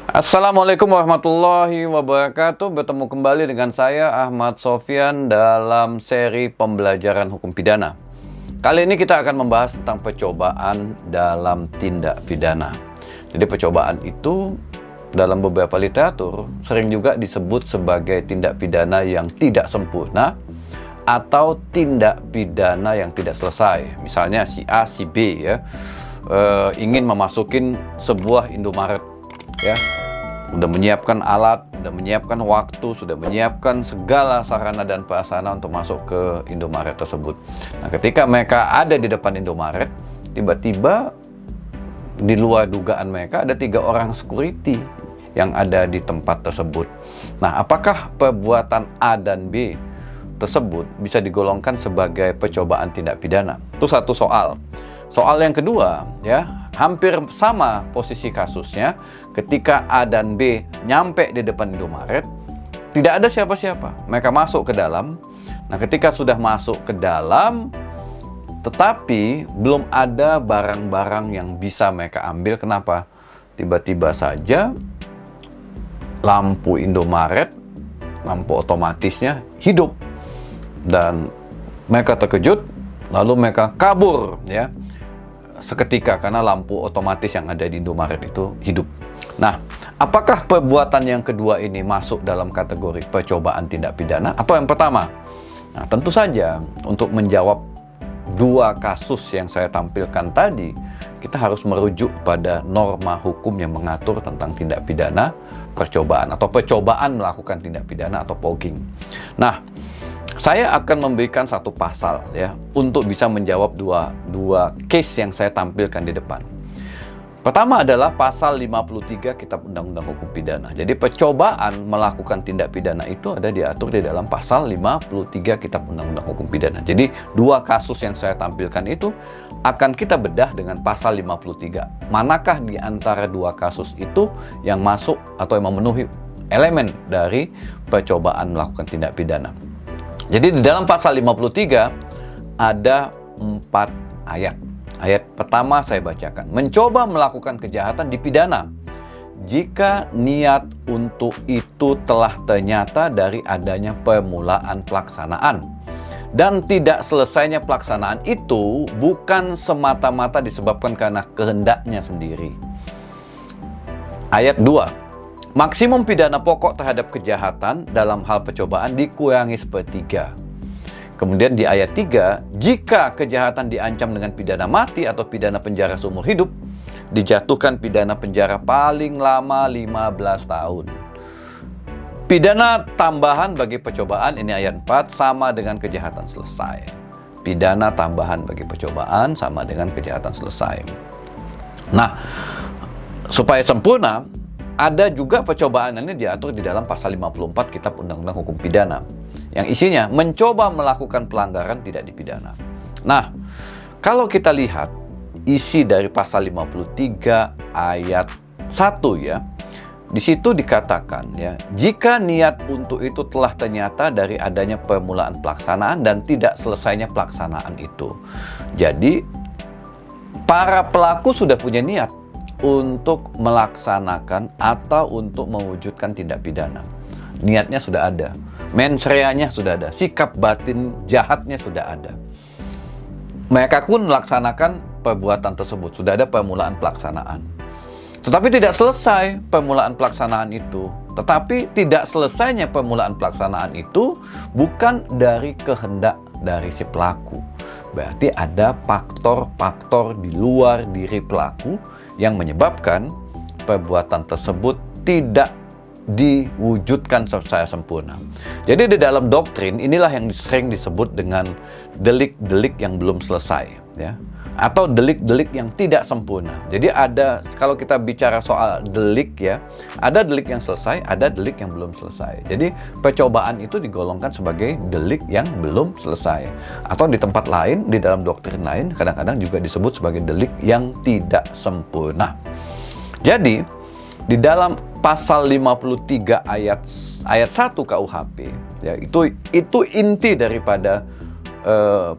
Assalamualaikum warahmatullahi wabarakatuh. Bertemu kembali dengan saya Ahmad Sofyan dalam seri pembelajaran hukum pidana. Kali ini kita akan membahas tentang percobaan dalam tindak pidana. Jadi percobaan itu dalam beberapa literatur sering juga disebut sebagai tindak pidana yang tidak sempurna atau tindak pidana yang tidak selesai. Misalnya si A, si B ingin memasukin sebuah Indomaret, sudah menyiapkan alat, sudah menyiapkan waktu, sudah menyiapkan segala sarana dan prasarana untuk masuk ke Indomaret tersebut. Nah, ketika mereka ada di depan Indomaret, tiba-tiba di luar dugaan mereka ada 3 orang security yang ada di tempat tersebut. Nah, apakah perbuatan A dan B tersebut bisa digolongkan sebagai percobaan tindak pidana? Itu satu soal. Soal yang kedua, hampir sama posisi kasusnya ketika A dan B nyampe di depan Indomaret, tidak ada siapa-siapa. Mereka masuk ke dalam. Nah, ketika sudah masuk ke dalam, tetapi belum ada barang-barang yang bisa mereka ambil. Kenapa? Tiba-tiba saja lampu Indomaret, lampu otomatisnya hidup. Dan mereka terkejut, lalu mereka kabur, seketika karena lampu otomatis yang ada di Indomaret itu hidup. Nah, apakah perbuatan yang kedua ini masuk dalam kategori percobaan tindak pidana atau yang pertama? Nah, tentu saja untuk menjawab 2 kasus yang saya tampilkan tadi, kita harus merujuk pada norma hukum yang mengatur tentang tindak pidana percobaan atau percobaan melakukan tindak pidana atau pogging. Nah, saya akan memberikan satu pasal untuk bisa menjawab dua case yang saya tampilkan di depan. Pertama adalah pasal 53 Kitab Undang-Undang Hukum Pidana. Jadi percobaan melakukan tindak pidana itu ada diatur di dalam pasal 53 Kitab Undang-Undang Hukum Pidana. Jadi 2 kasus yang saya tampilkan itu akan kita bedah dengan pasal 53. Manakah di antara 2 kasus itu yang masuk atau yang memenuhi elemen dari percobaan melakukan tindak pidana? Jadi di dalam pasal 53 ada 4 ayat. Ayat pertama saya bacakan. Mencoba melakukan kejahatan dipidana jika niat untuk itu telah ternyata dari adanya permulaan pelaksanaan. Dan tidak selesainya pelaksanaan itu bukan semata-mata disebabkan karena kehendaknya sendiri. Ayat 2. Maksimum pidana pokok terhadap kejahatan dalam hal percobaan dikurangi 1/3. Kemudian di ayat 3, jika kejahatan diancam dengan pidana mati atau pidana penjara seumur hidup, dijatuhkan pidana penjara paling lama 15 tahun. Pidana tambahan bagi percobaan, ini ayat 4, sama dengan kejahatan selesai. Pidana tambahan bagi percobaan sama dengan kejahatan selesai. Nah, supaya sempurna, ada juga percobaan ini diatur di dalam pasal 54 Kitab Undang-Undang Hukum Pidana yang isinya mencoba melakukan pelanggaran tidak dipidana. Nah, kalau kita lihat isi dari pasal 53 ayat 1 di situ dikatakan jika niat untuk itu telah ternyata dari adanya permulaan pelaksanaan dan tidak selesainya pelaksanaan itu. Jadi para pelaku sudah punya niat untuk melaksanakan atau untuk mewujudkan tindak pidana. Niatnya sudah ada, mens reanya sudah ada, sikap batin jahatnya sudah ada. Mereka pun melaksanakan perbuatan tersebut, sudah ada permulaan pelaksanaan. Tetapi tidak selesai permulaan pelaksanaan itu. Tetapi tidak selesainya permulaan pelaksanaan itu bukan dari kehendak dari si pelaku. Berarti ada faktor-faktor di luar diri pelaku yang menyebabkan perbuatan tersebut tidak diwujudkan secara sempurna. Jadi di dalam doktrin inilah yang sering disebut dengan delik-delik yang belum selesai, atau delik-delik yang tidak sempurna. Jadi ada, kalau kita bicara soal delik ada delik yang selesai, ada delik yang belum selesai. Jadi percobaan itu digolongkan sebagai delik yang belum selesai. Atau di tempat lain, di dalam doktrin lain, kadang-kadang juga disebut sebagai delik yang tidak sempurna. Jadi di dalam pasal 53 ayat 1 KUHP, itu inti daripada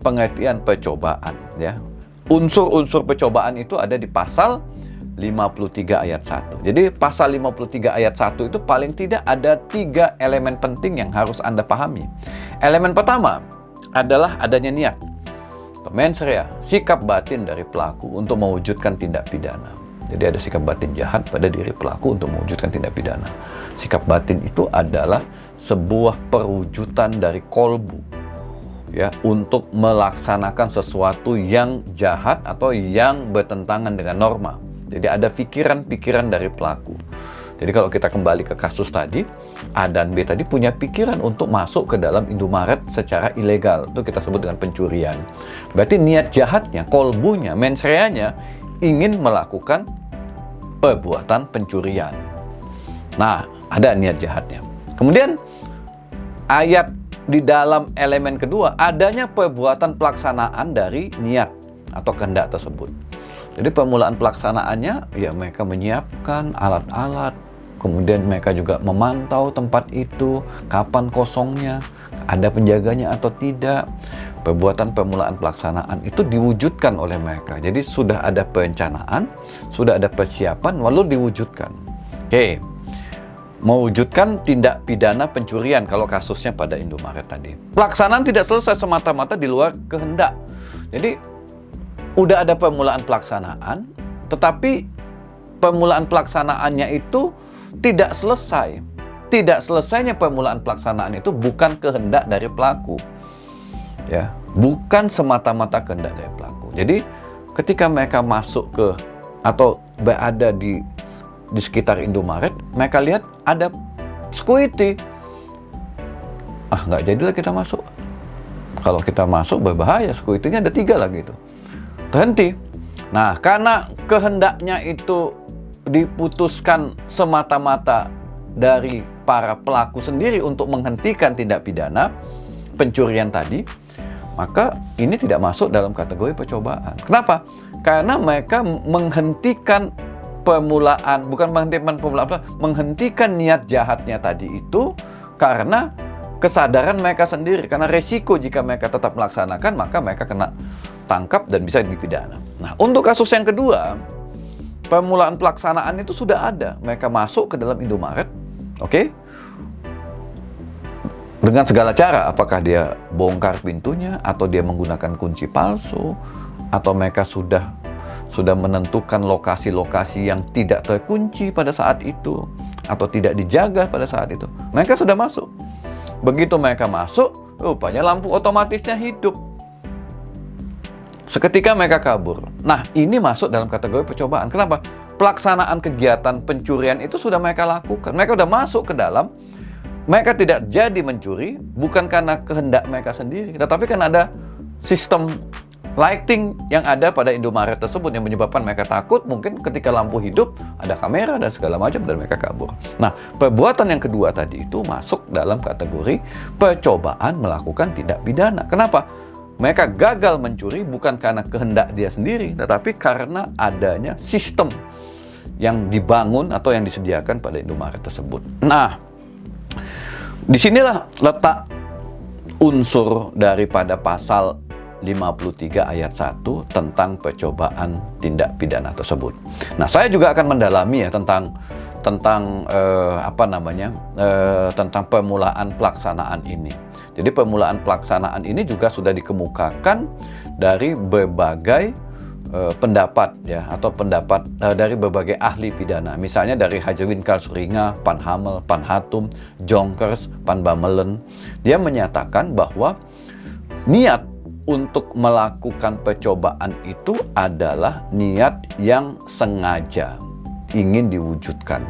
pengertian percobaan, Unsur-unsur percobaan itu ada di pasal 53 ayat 1. Jadi pasal 53 ayat 1 itu paling tidak ada 3 elemen penting yang harus Anda pahami. Elemen pertama adalah adanya niat. Mens rea, sikap batin dari pelaku untuk mewujudkan tindak pidana. Jadi ada sikap batin jahat pada diri pelaku untuk mewujudkan tindak pidana. Sikap batin itu adalah sebuah perwujudan dari kolbu, ya, untuk melaksanakan sesuatu yang jahat atau yang bertentangan dengan norma. Jadi ada pikiran-pikiran dari pelaku. Jadi kalau kita kembali ke kasus tadi, A dan B tadi punya pikiran untuk masuk ke dalam Indomaret secara ilegal. Itu kita sebut dengan pencurian. Berarti niat jahatnya, kolbunya, mens reanya ingin melakukan perbuatan pencurian. Nah, ada niat jahatnya. Kemudian ayat di dalam elemen kedua, adanya perbuatan pelaksanaan dari niat atau kehendak tersebut. Jadi permulaan pelaksanaannya, ya mereka menyiapkan alat-alat, kemudian mereka juga memantau tempat itu, kapan kosongnya, ada penjaganya atau tidak. Perbuatan permulaan pelaksanaan itu diwujudkan oleh mereka. Jadi sudah ada perencanaan, sudah ada persiapan, lalu diwujudkan. Oke. Mewujudkan tindak pidana pencurian kalau kasusnya pada Indomaret tadi. Pelaksanaan tidak selesai semata-mata di luar kehendak. Jadi udah ada permulaan pelaksanaan, tetapi permulaan pelaksanaannya itu tidak selesai. Tidak selesainya permulaan pelaksanaan itu bukan kehendak dari pelaku. Ya, bukan semata-mata kehendak dari pelaku. Jadi ketika mereka masuk ke atau berada di sekitar Indomaret, mereka lihat ada security. Nggak jadilah kita masuk. Kalau kita masuk berbahaya, security-nya ada 3 lagi itu. Terhenti. Nah, karena kehendaknya itu diputuskan semata-mata dari para pelaku sendiri untuk menghentikan tindak pidana pencurian tadi, maka ini tidak masuk dalam kategori percobaan. Kenapa? Karena mereka menghentikan permulaan, bukan menghentikan niat jahatnya tadi itu karena kesadaran mereka sendiri. Karena resiko jika mereka tetap melaksanakan, maka mereka kena tangkap dan bisa dipidana. Nah, untuk kasus yang kedua, permulaan pelaksanaan itu sudah ada. Mereka masuk ke dalam Indomaret, oke? Dengan segala cara, apakah dia bongkar pintunya, atau dia menggunakan kunci palsu, atau mereka sudah menentukan lokasi-lokasi yang tidak terkunci pada saat itu, atau tidak dijaga pada saat itu. Mereka sudah masuk. Begitu mereka masuk, rupanya lampu otomatisnya hidup. Seketika mereka kabur. Nah, ini masuk dalam kategori percobaan. Kenapa? Pelaksanaan kegiatan pencurian itu sudah mereka lakukan. Mereka sudah masuk ke dalam. Mereka tidak jadi mencuri, bukan karena kehendak mereka sendiri, tetapi karena ada sistem lighting yang ada pada Indomaret tersebut yang menyebabkan mereka takut. Mungkin ketika lampu hidup, ada kamera dan segala macam, dan mereka kabur. Nah, perbuatan yang kedua tadi itu masuk dalam kategori percobaan melakukan tindak pidana. Kenapa? Mereka gagal mencuri bukan karena kehendak dia sendiri, tetapi karena adanya sistem yang dibangun atau yang disediakan pada Indomaret tersebut. Nah, disinilah letak unsur daripada pasal 53 ayat 1 tentang percobaan tindak pidana tersebut. Nah, saya juga akan mendalami ya tentang tentang permulaan pelaksanaan ini. Jadi permulaan pelaksanaan ini juga sudah dikemukakan dari berbagai pendapat ya, atau pendapat dari berbagai ahli pidana. Misalnya dari Hajewin Karlsuringa, Pan Hamel, Pan Hatum, Jonkers, Pan Bamelen. Dia menyatakan bahwa niat untuk melakukan percobaan itu adalah niat yang sengaja ingin diwujudkan.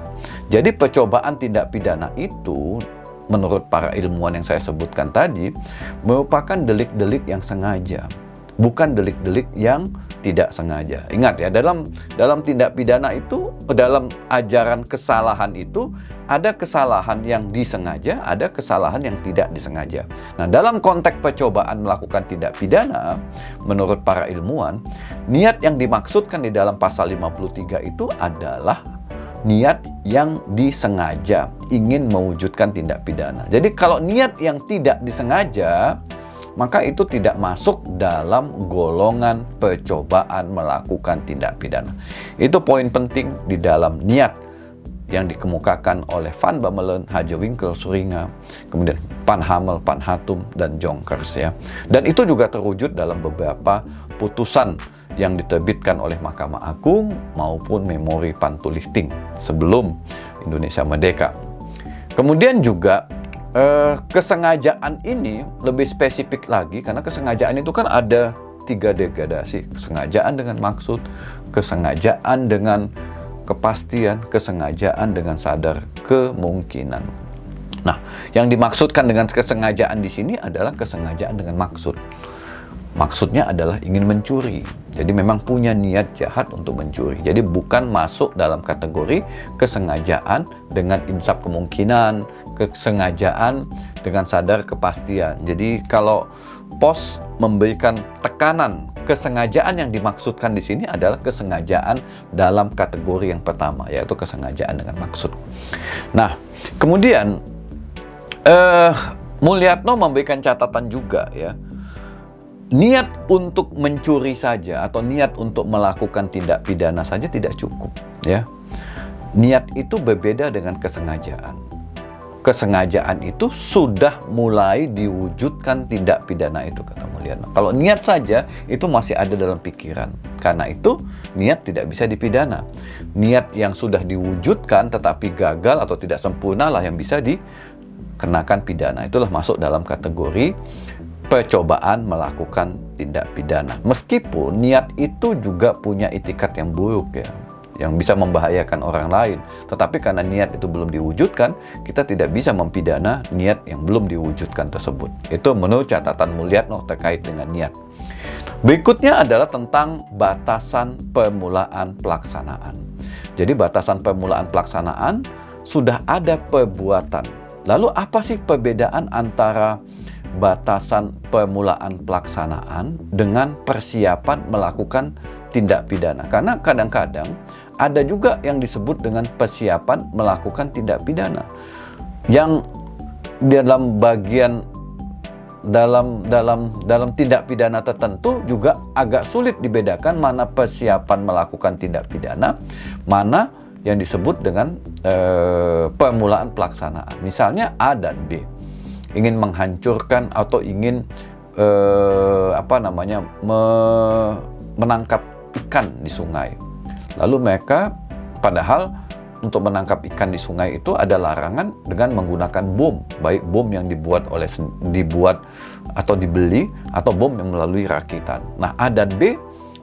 Jadi percobaan tindak pidana itu menurut para ilmuwan yang saya sebutkan tadi merupakan delik-delik yang sengaja, bukan delik-delik yang tidak sengaja. Ingat ya, dalam tindak pidana itu, dalam ajaran kesalahan itu, ada kesalahan yang disengaja, ada kesalahan yang tidak disengaja. Nah, dalam konteks percobaan melakukan tindak pidana, menurut para ilmuwan, niat yang dimaksudkan di dalam pasal 53 itu adalah niat yang disengaja ingin mewujudkan tindak pidana. Jadi kalau niat yang tidak disengaja, maka itu tidak masuk dalam golongan percobaan melakukan tindak pidana. Itu poin penting di dalam niat yang dikemukakan oleh Van Bemmelen, Hadjewinkel, Suringa, kemudian Pan Hamel, Pan Hatum, dan Jonkers ya. Dan itu juga terwujud dalam beberapa putusan yang diterbitkan oleh Mahkamah Agung maupun memori Pantulichting sebelum Indonesia merdeka. Kemudian juga kesengajaan ini lebih spesifik lagi, karena kesengajaan itu kan ada 3 degradasi. Kesengajaan dengan maksud, kesengajaan dengan kepastian, kesengajaan dengan sadar kemungkinan. Nah, yang dimaksudkan dengan kesengajaan di sini adalah kesengajaan dengan maksud. Maksudnya adalah ingin mencuri. Jadi memang punya niat jahat untuk mencuri. Jadi bukan masuk dalam kategori kesengajaan dengan insaf kemungkinan, kesengajaan dengan sadar kepastian. Jadi kalau POS memberikan tekanan, kesengajaan yang dimaksudkan di sini adalah kesengajaan dalam kategori yang pertama, yaitu kesengajaan dengan maksud. Nah, kemudian Mulyatno memberikan catatan juga ya. Niat untuk mencuri saja atau niat untuk melakukan tindak pidana saja tidak cukup ya. Niat itu berbeda dengan kesengajaan. Kesengajaan itu sudah mulai diwujudkan tindak pidana itu, kata Mulyatno. Kalau niat saja itu masih ada dalam pikiran. Karena itu niat tidak bisa dipidana. Niat yang sudah diwujudkan tetapi gagal atau tidak sempurna lah yang bisa dikenakan pidana. Itulah masuk dalam kategori percobaan melakukan tindak pidana. Meskipun niat itu juga punya itikat yang buruk ya, yang bisa membahayakan orang lain. Tetapi karena niat itu belum diwujudkan, kita tidak bisa mempidana niat yang belum diwujudkan tersebut. Itu menurut catatan Mulyatno terkait dengan niat. Berikutnya adalah tentang batasan permulaan pelaksanaan. Jadi batasan permulaan pelaksanaan sudah ada perbuatan. Lalu apa sih perbedaan antara batasan permulaan pelaksanaan dengan persiapan melakukan tindak pidana? Karena kadang-kadang ada juga yang disebut dengan persiapan melakukan tindak pidana yang dalam bagian dalam tindak pidana tertentu juga agak sulit dibedakan mana persiapan melakukan tindak pidana, mana yang disebut dengan permulaan pelaksanaan. Misalnya A dan B ingin menghancurkan atau ingin menangkap ikan di sungai. Lalu mereka padahal untuk menangkap ikan di sungai itu ada larangan dengan menggunakan bom, baik bom yang dibuat atau dibeli atau bom yang melalui rakitan. Nah, A dan B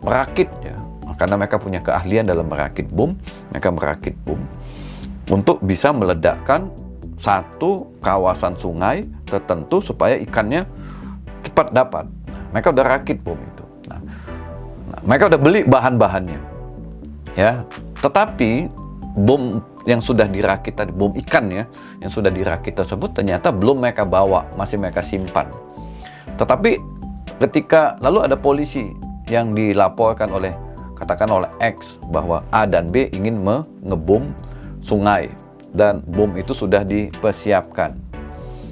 merakit ya. Karena mereka punya keahlian dalam merakit bom, mereka merakit bom untuk bisa meledakkan satu kawasan sungai tertentu supaya ikannya cepat dapat. Mereka udah rakit bom itu. Nah, mereka udah beli bahan-bahannya, ya. Tetapi bom yang sudah dirakit tadi, bom ikan ya, yang sudah dirakit tersebut ternyata belum mereka bawa, masih mereka simpan. Tetapi ketika lalu ada polisi yang dilaporkan oleh X bahwa A dan B ingin mengebom sungai. Dan bom itu sudah dipersiapkan.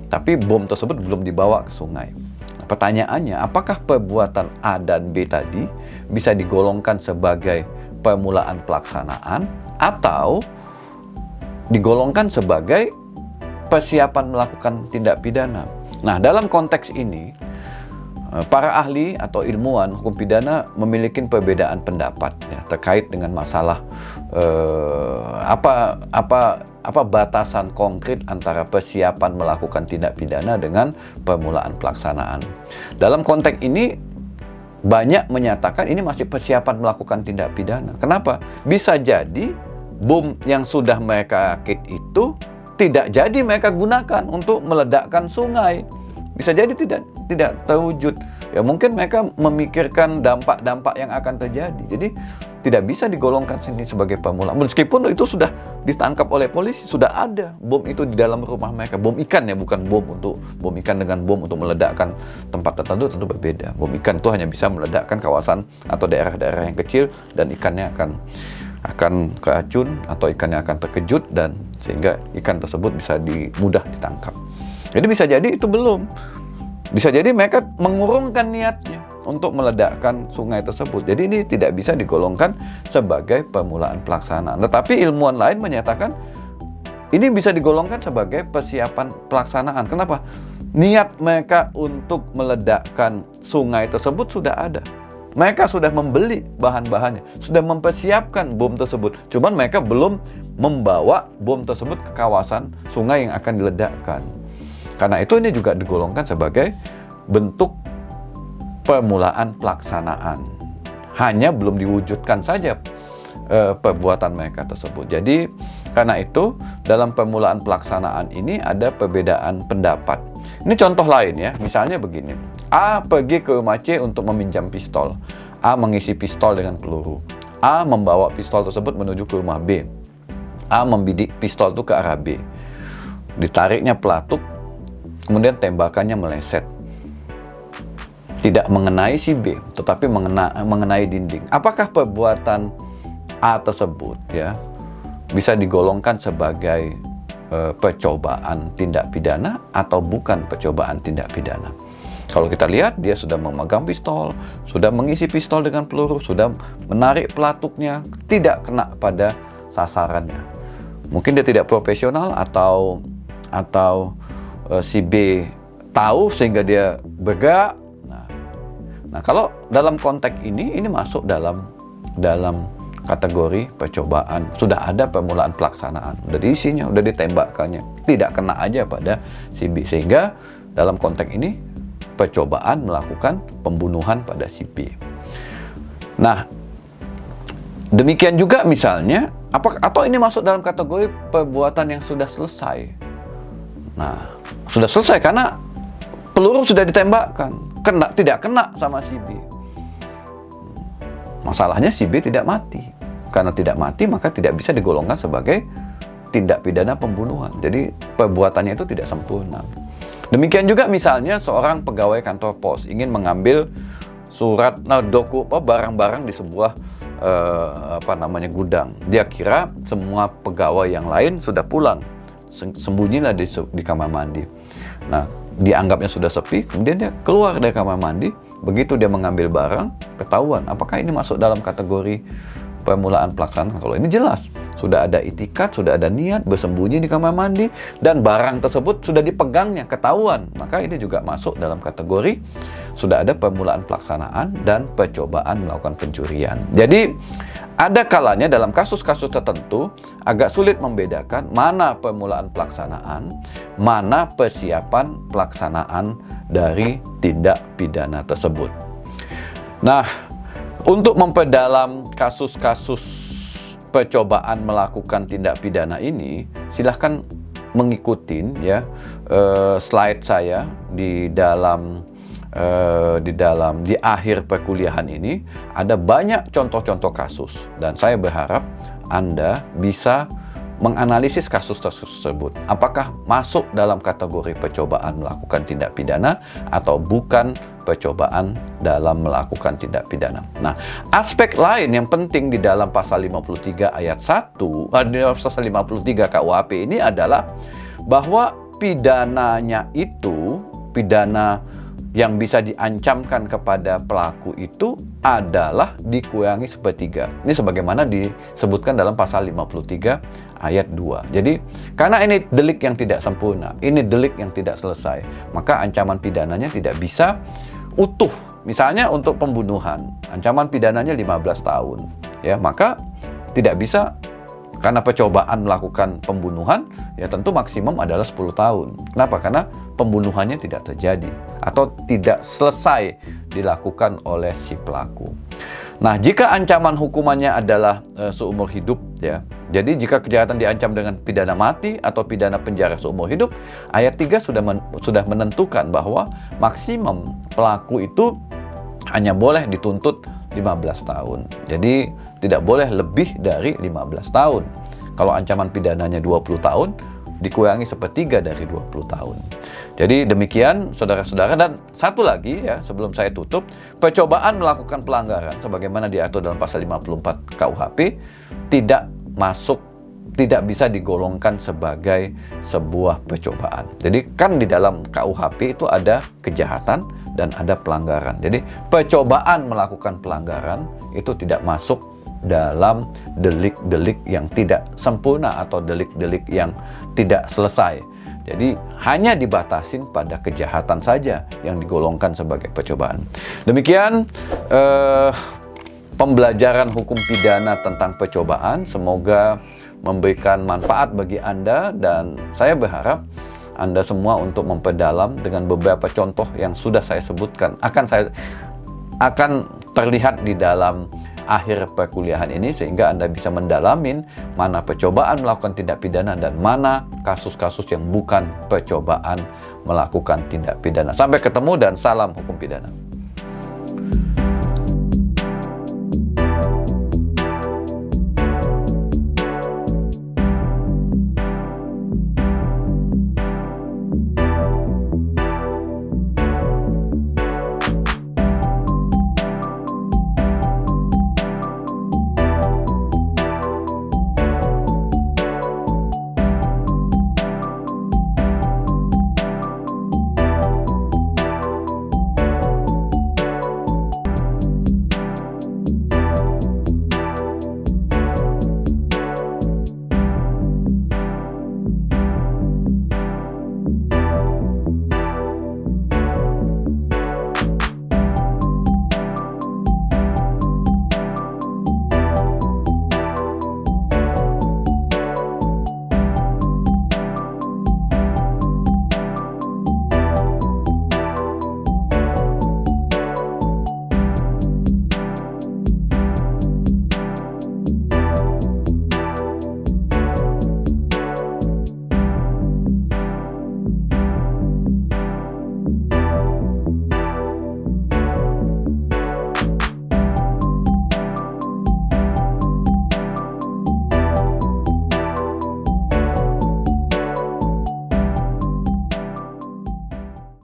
Tapi bom tersebut belum dibawa ke sungai. Nah, pertanyaannya, apakah perbuatan A dan B tadi bisa digolongkan sebagai permulaan pelaksanaan atau digolongkan sebagai persiapan melakukan tindak pidana? Nah, dalam konteks ini, para ahli atau ilmuwan hukum pidana memiliki perbedaan pendapat ya, terkait dengan masalah apa batasan konkret antara persiapan melakukan tindak pidana dengan permulaan pelaksanaan. Dalam konteks ini banyak menyatakan ini masih persiapan melakukan tindak pidana. Kenapa? Bisa jadi bom yang sudah mereka rakit itu tidak jadi mereka gunakan untuk meledakkan sungai. Bisa jadi tidak terwujud. Ya mungkin mereka memikirkan dampak-dampak yang akan terjadi. Jadi tidak bisa digolongkan sini sebagai permulaan. Meskipun itu sudah ditangkap oleh polisi, sudah ada bom itu di dalam rumah mereka. Bom ikan ya, bukan bom ikan dengan bom untuk meledakkan tempat tertentu tentu berbeda. Bom ikan itu hanya bisa meledakkan kawasan atau daerah-daerah yang kecil dan ikannya akan keracun atau ikannya akan terkejut dan sehingga ikan tersebut bisa mudah ditangkap. Jadi bisa jadi itu belum Bisa jadi mereka mengurungkan niatnya untuk meledakkan sungai tersebut. Jadi ini tidak bisa digolongkan sebagai permulaan pelaksanaan. Tetapi ilmuwan lain menyatakan ini bisa digolongkan sebagai persiapan pelaksanaan. Kenapa? Niat mereka untuk meledakkan sungai tersebut sudah ada. Mereka sudah membeli bahan-bahannya, sudah mempersiapkan bom tersebut. Cuman mereka belum membawa bom tersebut ke kawasan sungai yang akan diledakkan. Karena itu ini juga digolongkan sebagai bentuk permulaan pelaksanaan. Hanya belum diwujudkan saja perbuatan mereka tersebut. Jadi karena itu dalam permulaan pelaksanaan ini ada perbedaan pendapat. Ini contoh lain ya, misalnya begini. A pergi ke rumah C untuk meminjam pistol. A mengisi pistol dengan peluru. A membawa pistol tersebut menuju ke rumah B. A membidik pistol itu ke arah B. Ditariknya pelatuk, kemudian tembakannya meleset. Tidak mengenai si B, tetapi mengenai dinding. Apakah perbuatan A tersebut ya bisa digolongkan sebagai percobaan tindak pidana atau bukan percobaan tindak pidana? Kalau kita lihat, dia sudah memegang pistol, sudah mengisi pistol dengan peluru, sudah menarik pelatuknya, tidak kena pada sasarannya. Mungkin dia tidak profesional atau si B tahu sehingga dia bergerak. Nah, kalau dalam konteks ini masuk dalam kategori percobaan. Sudah ada permulaan pelaksanaan, udah diisinya, udah ditembakkannya, tidak kena aja pada si B, sehingga dalam konteks ini percobaan melakukan pembunuhan pada si B. Nah, demikian juga misalnya atau ini masuk dalam kategori perbuatan yang sudah selesai. Nah, sudah selesai karena peluru sudah ditembakkan, tidak kena sama si B. Masalahnya si B tidak mati. Karena tidak mati, maka tidak bisa digolongkan sebagai tindak pidana pembunuhan. Jadi perbuatannya itu tidak sempurna. Demikian juga misalnya seorang pegawai kantor pos ingin mengambil surat barang-barang di sebuah gudang. Dia kira semua pegawai yang lain sudah pulang, sembunyilah di kamar mandi. Nah, dianggapnya sudah sepi, kemudian dia keluar dari kamar mandi. Begitu dia mengambil barang, ketahuan. Apakah ini masuk dalam kategori permulaan pelaksanaan? Kalau ini jelas, sudah ada itikat, sudah ada niat bersembunyi di kamar mandi, dan barang tersebut sudah dipegangnya, ketahuan. Maka ini juga masuk dalam kategori sudah ada permulaan pelaksanaan dan percobaan melakukan pencurian. Jadi ada kalanya dalam kasus-kasus tertentu agak sulit membedakan mana permulaan pelaksanaan, mana persiapan pelaksanaan dari tindak pidana tersebut. Nah, untuk memperdalam kasus-kasus percobaan melakukan tindak pidana ini, silahkan mengikuti ya slide saya di akhir perkuliahan ini. Ada banyak contoh-contoh kasus dan saya berharap Anda bisa menganalisis kasus tersebut. Apakah masuk dalam kategori percobaan melakukan tindak pidana atau bukan percobaan dalam melakukan tindak pidana. Nah, aspek lain yang penting di dalam pasal 53 ayat 1, di dalam pasal 53 KUHP ini adalah bahwa pidananya itu, pidana yang bisa diancamkan kepada pelaku itu adalah dikurangi sepertiga. Ini sebagaimana disebutkan dalam pasal 53 ayat 2. Jadi, karena ini delik yang tidak sempurna, ini delik yang tidak selesai, maka ancaman pidananya tidak bisa utuh. Misalnya untuk pembunuhan, ancaman pidananya 15 tahun. Ya, maka tidak bisa. Karena percobaan melakukan pembunuhan, ya tentu maksimum adalah 10 tahun. Kenapa? Karena pembunuhannya tidak terjadi atau tidak selesai dilakukan oleh si pelaku. Nah, jika ancaman hukumannya adalah seumur hidup, ya. Jadi jika kejahatan diancam dengan pidana mati atau pidana penjara seumur hidup, ayat 3 sudah menentukan bahwa maksimum pelaku itu hanya boleh dituntut 15 tahun. Jadi tidak boleh lebih dari 15 tahun. Kalau ancaman pidananya 20 tahun, dikurangi sepertiga dari 20 tahun. Jadi demikian saudara-saudara. Dan satu lagi ya, sebelum saya tutup, percobaan melakukan pelanggaran sebagaimana diatur dalam pasal 54 KUHP tidak masuk tidak bisa digolongkan sebagai sebuah percobaan. Jadi kan di dalam KUHP itu ada kejahatan dan ada pelanggaran. Jadi percobaan melakukan pelanggaran itu tidak masuk dalam delik-delik yang tidak sempurna atau delik-delik yang tidak selesai. Jadi hanya dibatasin pada kejahatan saja yang digolongkan sebagai percobaan. Demikian pembelajaran hukum pidana tentang percobaan. Semoga memberikan manfaat bagi Anda, dan saya berharap Anda semua untuk memperdalam dengan beberapa contoh yang sudah saya sebutkan akan terlihat di dalam akhir perkuliahan ini, sehingga Anda bisa mendalamin mana percobaan melakukan tindak pidana dan mana kasus-kasus yang bukan percobaan melakukan tindak pidana. Sampai ketemu dan salam hukum pidana.